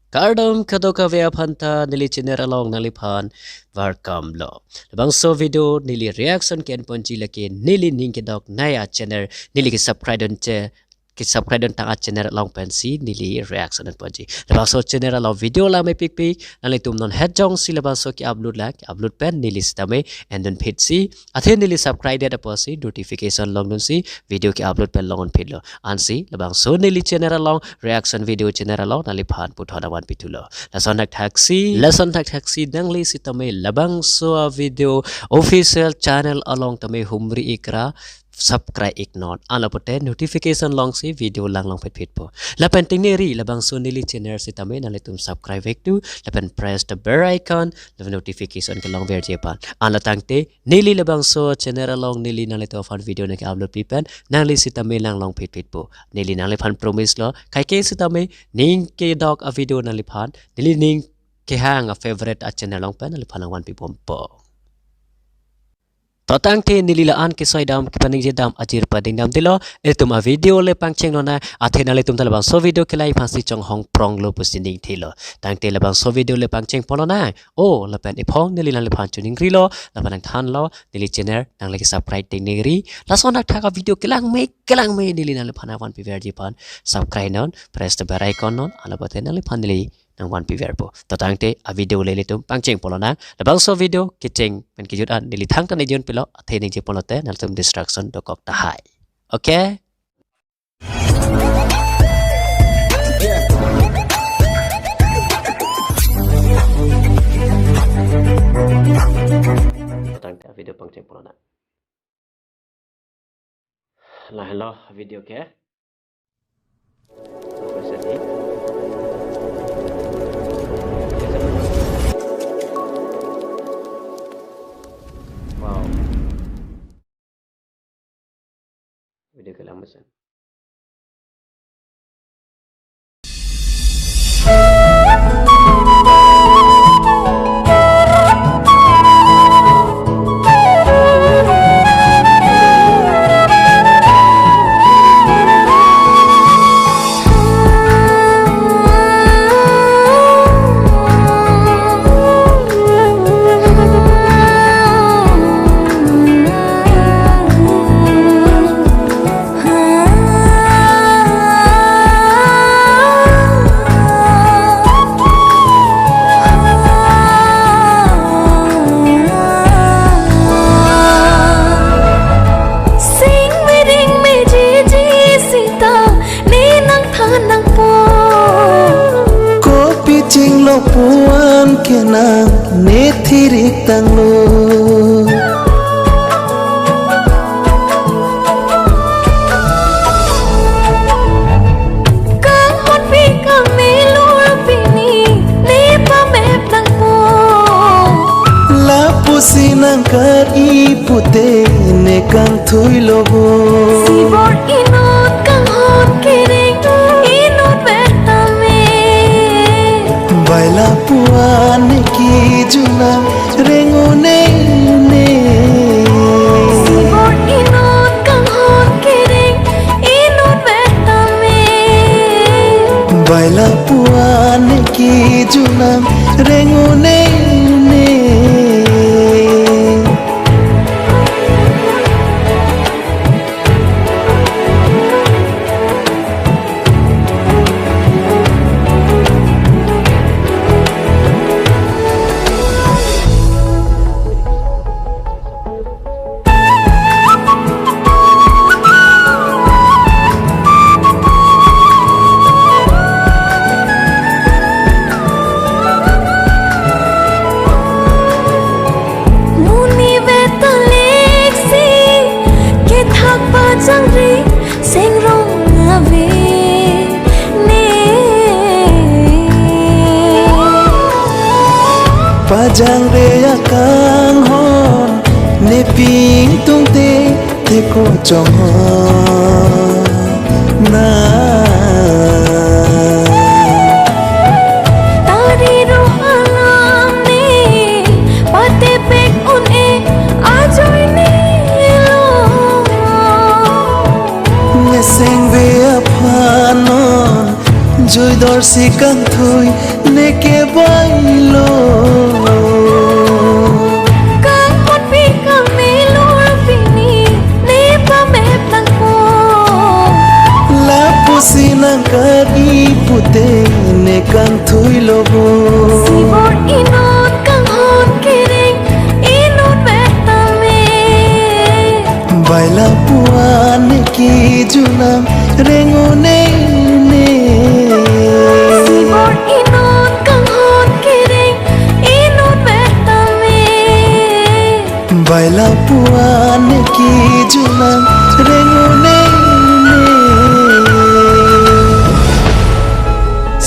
Kardom kadoka vea phanta nili chiner along nalipan welcome lo. Labang so video nili reaction ken ponji lake nili ninki dok naya channel nili ki subscribe don che ki subscribe don tanga channel along pensi nili reaction don ponji. Labang so channel along video la me pik pik nali tum non head jong si labang so ki upload pen nili stame and then pit si athe nili subscribe de posi notification long don si video ki upload pen long on pit lo ansi labang so nili channel along reaction video channel along nali phan puthona wan pitulo lesson tak taxi dangli si tame labang so video official channel along tame humri ikra subscribe ignore alapote notification long si video lang pit po lapan tingeri labang so nili channel si tame nali tum subscribe vektu lapan press the bell icon the notification ke long ver jepan ala tangte nili labang so channel along nili nali to fan video na upload pipen nali si tame lang long pit po nili nali fan promise lo kai ke si tame ning ke dog a video nali fan nili ning ke hang a favorite a channel long pen nali fan wan pi po Totang te nililaan ke soy dam ke paning jedam ajir pading dam tilo etum a video le pangcheng nona athena le tum talabang so video ke lai phansi chong hong prong lo pusining thilo tang te labang so video le pangcheng polona o lapan ipong nililan le phan chuning ri lo lapan than lo nili channel nang le subscribe ting neri lason nak thaka video kelang me nililan le phana wan pi ver ji pan subscribe non press the bell icon non ala baten le phan nili nang wan pi ver po totang te a video le tum pangcheng polona labang so video kicheng pen kijut an nili thang tan ejun pilo atheni je polote nal tum distraction dokok ta hai okay totang te video pangcheng polona la hello video ke video kelang mesin puan kena nethirik tanglo kang hot pi kang melur pini ne pa mep tang po la pusinang kar ipute ne kangthui lobo sibor inot kang hot kereng inot betame baila puan ki junam rengone ne sibor inot kang hot kereng inot betame baila puan ki junam rengone ne pajang re akang hon ne ping tung te ko chong na tari ro alam ne pate pek un e ajoy ne lo ngeseng ve aphanon joy dor si kangthui neke bailo Kang hôn vì kang mê lúa pini Ni pa me tang po la pusi nang kari pute ne kangthui lobo Sibor inot kang hôn kiring Inot me tame baila puane ki junam rengone ne Sibor inot kang hôn kiring Inot me tame baila puane ki junam rengone ne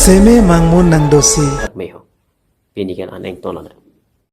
seme mangmun nang dosi meho pinikan aneng tolana